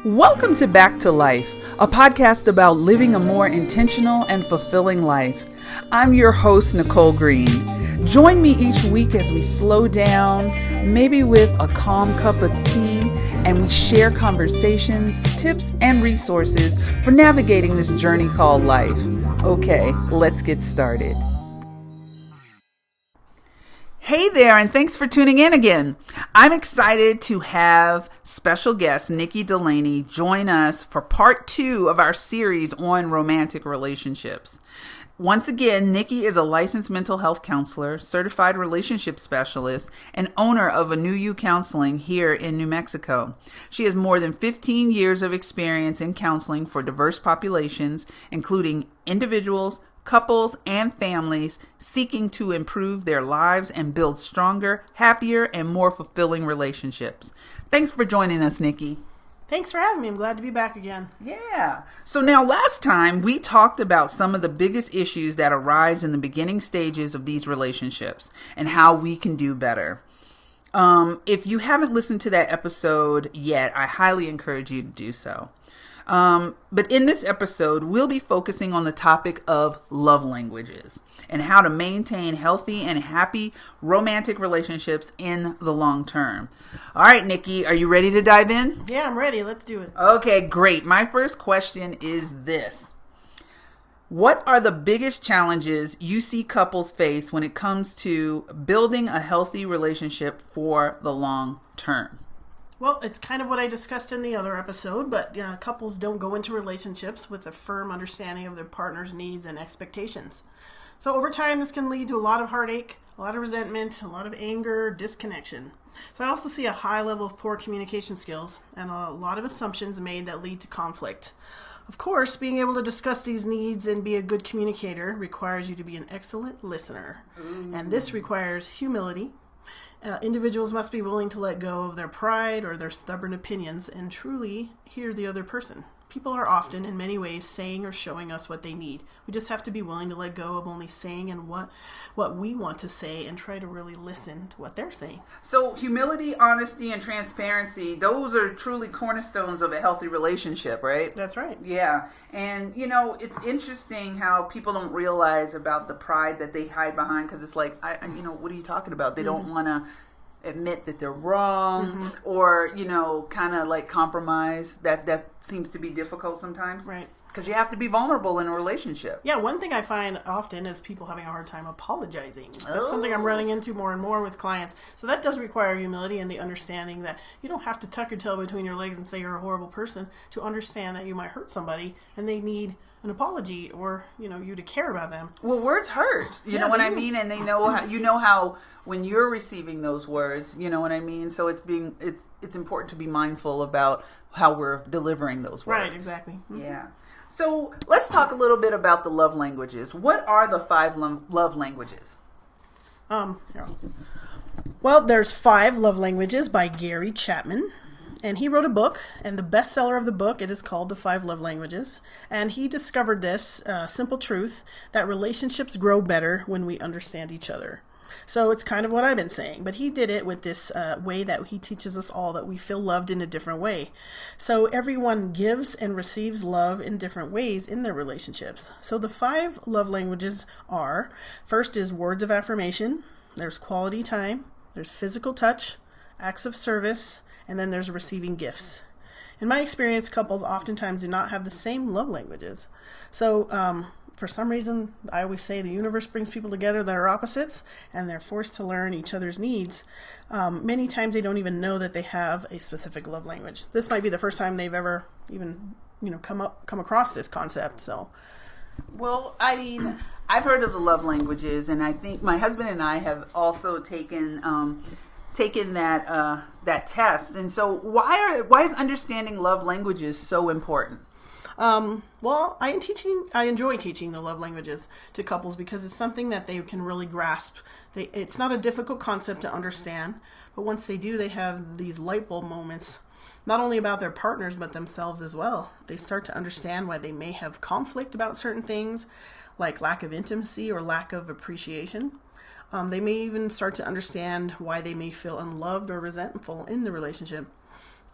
Welcome to Back to Life, a podcast about living a more intentional and fulfilling life. I'm your host, Nicole Green. Join me each week as we slow down, maybe with a calm cup of tea, and we share conversations, tips, and resources for navigating this journey called life. Okay, let's get started. Hey there, and thanks for tuning in again. I'm excited to have special guest Nikki Delaney join us for part 2 of our series on romantic relationships. Once again, Nikki is a licensed mental health counselor, certified relationship specialist, and owner of A New You Counseling here in New Mexico. She has more than 15 years of experience in counseling for diverse populations, including individuals, couples, and families seeking to improve their lives and build stronger, happier, and more fulfilling relationships. Thanks for joining us, Nikki. Thanks for having me. I'm glad to be back again. Yeah. So now last time we talked about some of the biggest issues that arise in the beginning stages of these relationships and how we can do better. If you haven't listened to that episode yet, I highly encourage you to do so. But in this episode, we'll be focusing on the topic of love languages and how to maintain healthy and happy romantic relationships in the long term. All right, Nikki, are you ready to dive in? Yeah, I'm ready. Let's do it. Okay, great. My first question is this. What are the biggest challenges you see couples face when it comes to building a healthy relationship for the long term? Well, it's kind of what I discussed in the other episode, but couples don't go into relationships with a firm understanding of their partner's needs and expectations. So over time, this can lead to a lot of heartache, a lot of resentment, a lot of anger, disconnection. So I also see a high level of poor communication skills and a lot of assumptions made that lead to conflict. Of course, being able to discuss these needs and be a good communicator requires you to be an excellent listener. And this requires humility. Individuals must be willing to let go of their pride or their stubborn opinions and truly hear the other person. People are often, in many ways, saying or showing us what they need. We just have to be willing to let go of only saying and what we want to say and try to really listen to what they're saying. So humility, honesty, and transparency, those are truly cornerstones of a healthy relationship, right? That's right. Yeah. And, it's interesting how people don't realize about the pride that they hide behind because it's like, what are you talking about? They don't want to admit that they're wrong or, kind of like compromise. That seems to be difficult sometimes. Right. Because you have to be vulnerable in a relationship. Yeah, one thing I find often is people having a hard time apologizing. That's something I'm running into more and more with clients. So that does require humility and the understanding that you don't have to tuck your tail between your legs and say you're a horrible person to understand that you might hurt somebody and they need an apology or, you to care about them. Well, words hurt. You know what I mean? And they know how when you're receiving those words, you know what I mean? So it's important to be mindful about how we're delivering those words. Right, exactly. Yeah. So let's talk a little bit about the love languages. What are the 5 love languages? Well, there's 5 love languages by Gary Chapman. And he wrote a book, and the bestseller of the book, it is called The 5 Love Languages. And he discovered this simple truth, that relationships grow better when we understand each other. So it's kind of what I've been saying, but he did it with this way that he teaches us all that we feel loved in a different way. So everyone gives and receives love in different ways in their relationships. So the 5 love languages are, first is words of affirmation, there's quality time, there's physical touch, acts of service, and then there's receiving gifts. In my experience, couples oftentimes do not have the same love languages. So for some reason, I always say the universe brings people together that are opposites, and they're forced to learn each other's needs. Many times they don't even know that they have a specific love language. This might be the first time they've ever even come across this concept. So, well, I mean, I've heard of the love languages, and I think my husband and I have also taken that test. And so why is understanding love languages so important? Well, I enjoy teaching the love languages to couples because it's something that they can really grasp. It's not a difficult concept to understand, but once they do, they have these light bulb moments, not only about their partners, but themselves as well. They start to understand why they may have conflict about certain things, like lack of intimacy or lack of appreciation. They may even start to understand why they may feel unloved or resentful in the relationship.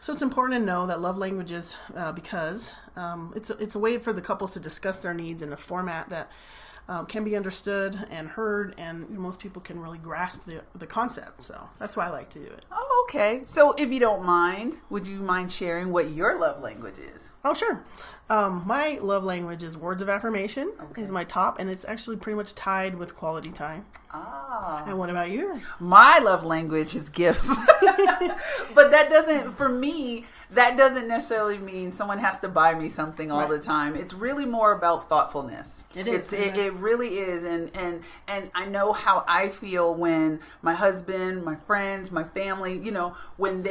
So it's important to know that love languages, because it's a way for the couples to discuss their needs in a format that can be understood and heard, and most people can really grasp the concept. So that's why I like to do it. Oh, okay. So if you don't mind, would you mind sharing what your love language is? Oh, sure. My love language is words of affirmation. Okay. Is my top, and it's actually pretty much tied with quality time. Ah. And what about you? My love language is gifts. But that doesn't, for me, that doesn't necessarily mean someone has to buy me something all the time. It's really more about thoughtfulness. It is. It really is. And I know how I feel when my husband, my friends, my family, when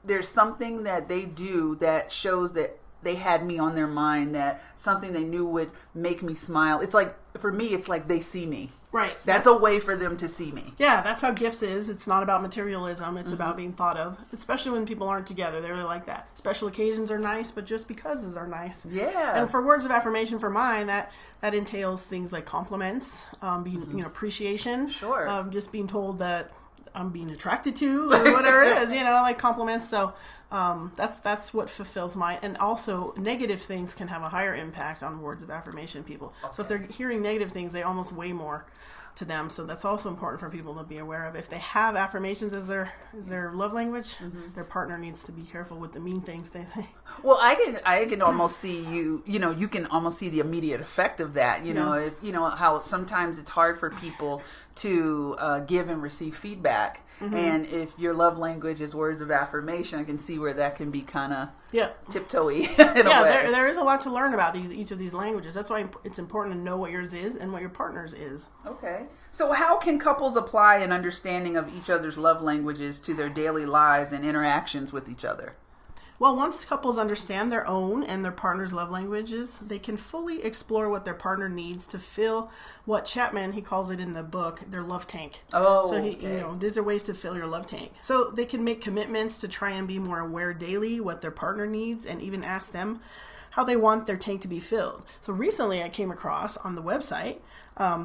there's something that they do that shows that they had me on their mind, that something they knew would make me smile. It's like, for me, it's like they see me. Right. That's a way for them to see me. Yeah, that's how gifts is. It's not about materialism. It's about being thought of, especially when people aren't together. They really like that. Special occasions are nice, but just becauses are nice. Yeah. And for words of affirmation for mine, that entails things like compliments, being, appreciation. Sure. Just being told that I'm being attracted to, or whatever it is, like compliments. So that's what fulfills mine. And also, negative things can have a higher impact on words of affirmation people. Okay. So if they're hearing negative things, they almost weigh more to them. So that's also important for people to be aware of. If they have affirmations as their love language, their partner needs to be careful with the mean things they say. Well, I can almost see you can almost see the immediate effect of that. If, how sometimes it's hard for people to give and receive feedback. And if your love language is words of affirmation, I can see where that can be kind of tiptoey in a way. There is a lot to learn about each of these languages. That's why it's important to know what yours is and what your partner's is. Okay. So how can couples apply an understanding of each other's love languages to their daily lives and interactions with each other? Well, once couples understand their own and their partner's love languages, they can fully explore what their partner needs to fill what Chapman, he calls it in the book, their love tank. Oh, so okay. These are ways to fill your love tank. So they can make commitments to try and be more aware daily what their partner needs, and even ask them how they want their tank to be filled. So recently I came across on the website,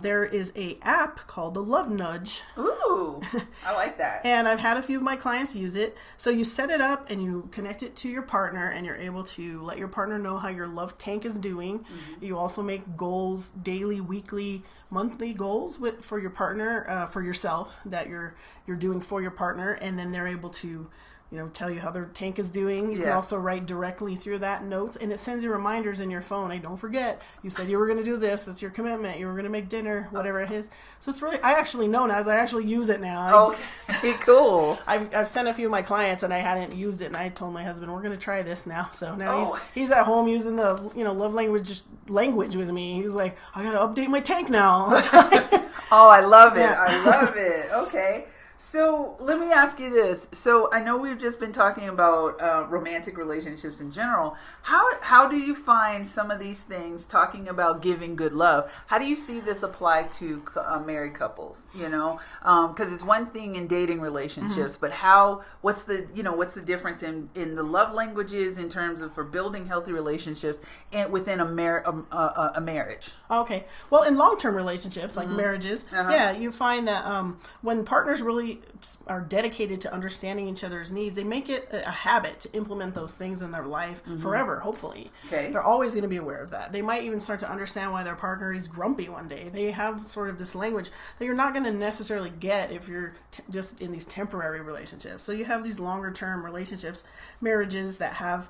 there is a app called the Love Nudge. Ooh, I like that. And I've had a few of my clients use it. So you set it up and you connect it to your partner, and you're able to let your partner know how your love tank is doing. You also make goals, daily, weekly, monthly goals for your partner, for yourself, that you're doing for your partner, and then they're able to tell you how their tank is doing. You can also write directly through that notes, and it sends you reminders in your phone. Hey, don't forget, you said you were going to do this. That's your commitment. You were going to make dinner, whatever it is. So it's really, I actually know now, as I actually use it now. Okay, cool. I've sent a few of my clients, and I hadn't used it, and I told my husband, we're going to try this now. So now he's at home using the love language with me. He's like, I got to update my tank now. Oh, I love it. I love it. Okay. So let me ask you this. So I know we've just been talking about romantic relationships in general. How do you find some of these things, talking about giving good love, how do you see this apply to married couples? Because it's one thing in dating relationships, but what's the difference in the love languages in terms of for building healthy relationships and within a marriage? Okay. Well, in long-term relationships, like marriages, you find that when partners really are dedicated to understanding each other's needs, they make it a habit to implement those things in their life forever, hopefully. Okay. They're always going to be aware of that. They might even start to understand why their partner is grumpy one day. They have sort of this language that you're not going to necessarily get if you're just in these temporary relationships. So you have these longer-term relationships, marriages that have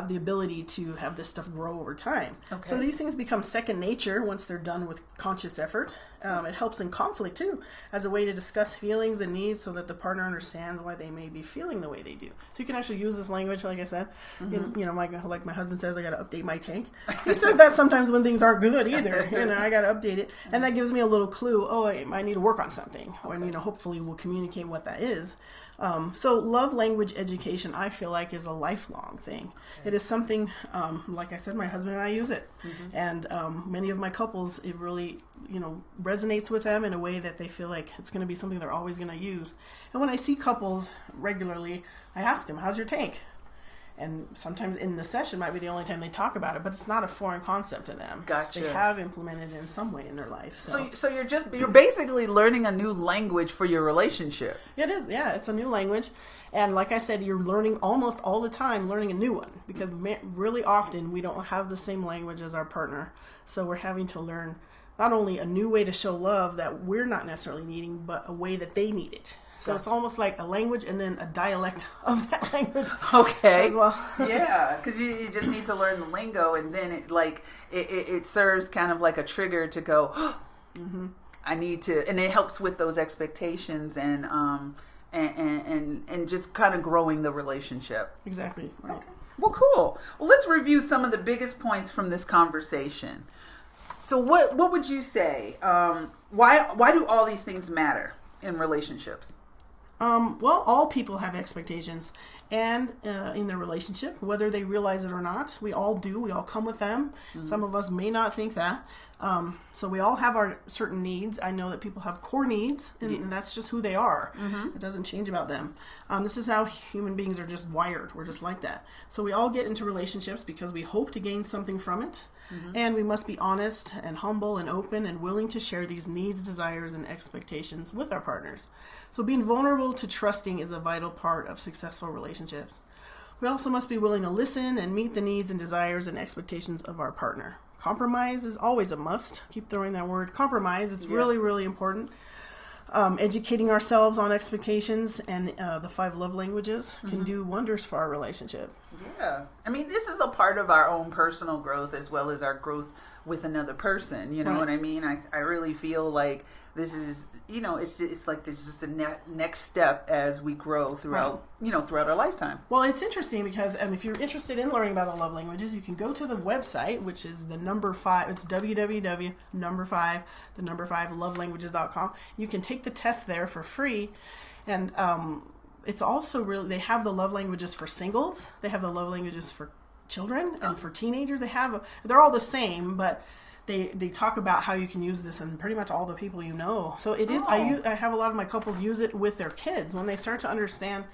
the ability to have this stuff grow over time. Okay. So these things become second nature once they're done with conscious effort. It helps in conflict too, as a way to discuss feelings and needs so that the partner understands why they may be feeling the way they do. So you can actually use this language, like I said. Like my husband says, I got to update my tank. He says that sometimes when things aren't good either. I got to update it, and that gives me a little clue. Oh, I need to work on something, or hopefully we'll communicate what that is. So love language education, I feel like, is a lifelong thing. It is something, like I said, my husband and I use it. And many of my couples, it really, resonates with them in a way that they feel like it's going to be something they're always going to use. And when I see couples regularly, I ask them, how's your tank? And sometimes in the session might be the only time they talk about it, but it's not a foreign concept to them. Gotcha. They have implemented it in some way in their life. So you're basically learning a new language for your relationship. It is, yeah. It's a new language. And like I said, you're learning almost all the time, learning a new one. Because really often we don't have the same language as our partner. So we're having to learn not only a new way to show love that we're not necessarily needing, but a way that they need it. So it's almost like a language and then a dialect of that language. Okay. As well. Yeah, because you just need to learn the lingo, and then it serves kind of like a trigger to go, mm-hmm. I need to, and it helps with those expectations and just kind of growing the relationship. Exactly. Right. Okay. Well, cool. Well, let's review some of the biggest points from this conversation. So what would you say? Why do all these things matter in relationships? Well, all people have expectations, and in their relationship, whether they realize it or not, we all do. We all come with them. Mm-hmm. Some of us may not think that. So we all have our certain needs. I know that people have core needs, and that's just who they are. Mm-hmm. It doesn't change about them. This is how human beings are just wired. We're just like that. So we all get into relationships because we hope to gain something from it. Mm-hmm. And we must be honest and humble and open and willing to share these needs, desires, and expectations with our partners. So being vulnerable to trusting is a vital part of successful relationships. We also must be willing to listen and meet the needs and desires and expectations of our partner. Compromise is always a must. Keep throwing that word, compromise. It's really, really important. Educating ourselves on expectations and the 5 love languages can do wonders for our relationship. Yeah. I mean, this is a part of our own personal growth as well as our growth with another person. You know what I mean? I really feel like this is, it's like there's just a next step as we grow throughout, throughout our lifetime. Well, it's interesting because if you're interested in learning about the love languages, you can go to the website, which is the number 5. It's www.5lovelanguages.com. You can take the test there for free. And it's also they have the love languages for singles. They have the love languages for children and for teenagers. They're all the same, but they talk about how you can use this in pretty much all the people you know. So it is. I have a lot of my couples use it with their kids when they start to understand.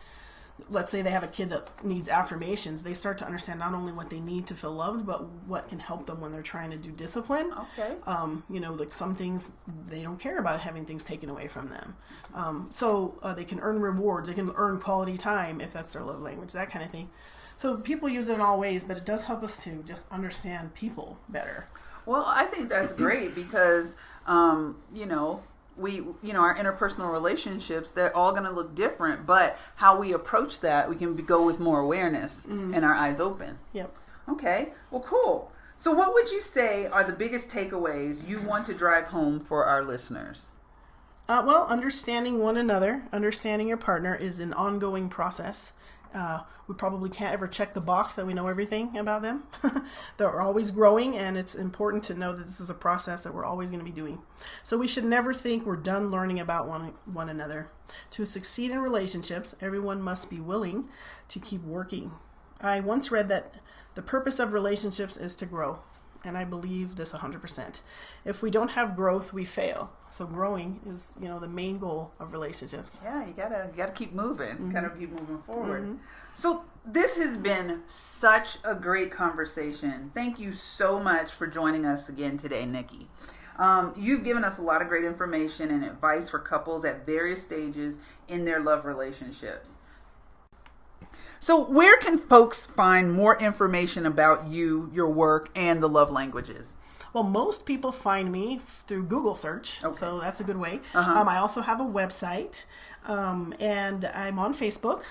Let's say they have a kid that needs affirmations. They start to understand not only what they need to feel loved, but what can help them when they're trying to do discipline. Okay. Like some things they don't care about having things taken away from them. So they can earn rewards. They can earn quality time if that's their love language, that kind of thing. So people use it in all ways, but it does help us to just understand people better. Well, I think that's great because, our interpersonal relationships, they're all going to look different, but how we approach that, we can go with more awareness and our eyes open. Yep. Okay. Well, cool. So what would you say are the biggest takeaways you want to drive home for our listeners? Understanding one another, understanding your partner is an ongoing process. We probably can't ever check the box that we know everything about them. They're always growing, and it's important to know that this is a process that we're always going to be doing. So we should never think we're done learning about one another. To succeed in relationships, everyone must be willing to keep working. I once read that the purpose of relationships is to grow, and I believe this 100%. If we don't have growth, we fail. So growing is, the main goal of relationships. Yeah, you gotta keep moving. Gotta keep moving forward. So this has been such a great conversation. Thank you so much for joining us again today, Nikki. You've given us a lot of great information and advice for couples at various stages in their love relationships. So where can folks find more information about you, your work, and the love languages? Well, most people find me through Google search, so that's a good way. I also have a website, and I'm on Facebook,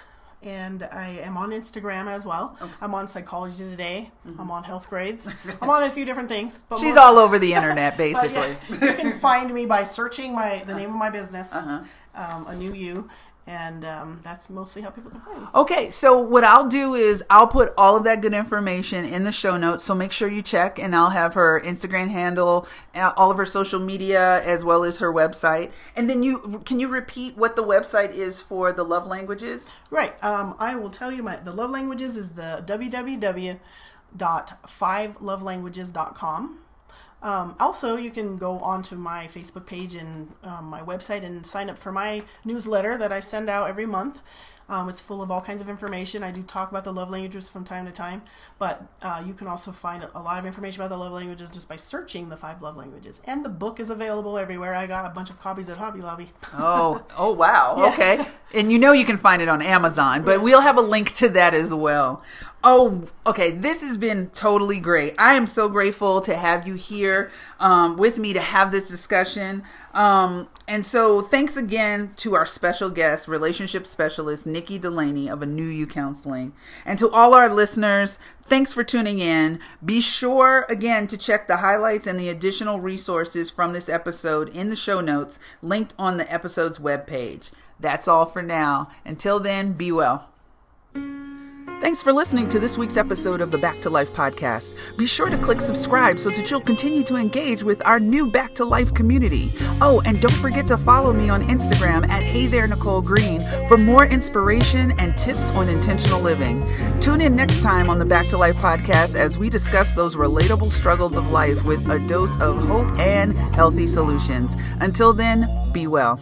and I am on Instagram as well. Okay. I'm on Psychology Today. I'm on Health Grades. I'm on a few different things. But she's all over the internet, basically. You can find me by searching the name of my business, A New You. And that's mostly how people can find me. Okay, so what I'll do is I'll put all of that good information in the show notes, so make sure you check, and I'll have her Instagram handle, all of her social media, as well as her website. And then can you repeat what the website is for the love languages? Right. I will tell you the love languages is the www.5lovelanguages.com. Also, you can go onto my Facebook page and my website and sign up for my newsletter that I send out every month. It's full of all kinds of information. I do talk about the love languages from time to time, but you can also find a lot of information about the love languages just by searching the 5 love languages. And the book is available everywhere. I got a bunch of copies at Hobby Lobby. Oh, wow. Yeah. Okay. And you can find it on Amazon, but we'll have a link to that as well. Oh, okay. This has been totally great. I am so grateful to have you here with me to have this discussion. And so thanks again to our special guest, relationship specialist, Nikki Delaney of A New You Counseling. And to all our listeners, thanks for tuning in. Be sure, again, to check the highlights and the additional resources from this episode in the show notes linked on the episode's webpage. That's all for now. Until then, be well. Thanks for listening to this week's episode of the Back to Life podcast. Be sure to click subscribe so that you'll continue to engage with our new Back to Life community. Oh, and don't forget to follow me on Instagram at Hey There Nicole Green for more inspiration and tips on intentional living. Tune in next time on the Back to Life podcast as we discuss those relatable struggles of life with a dose of hope and healthy solutions. Until then, be well.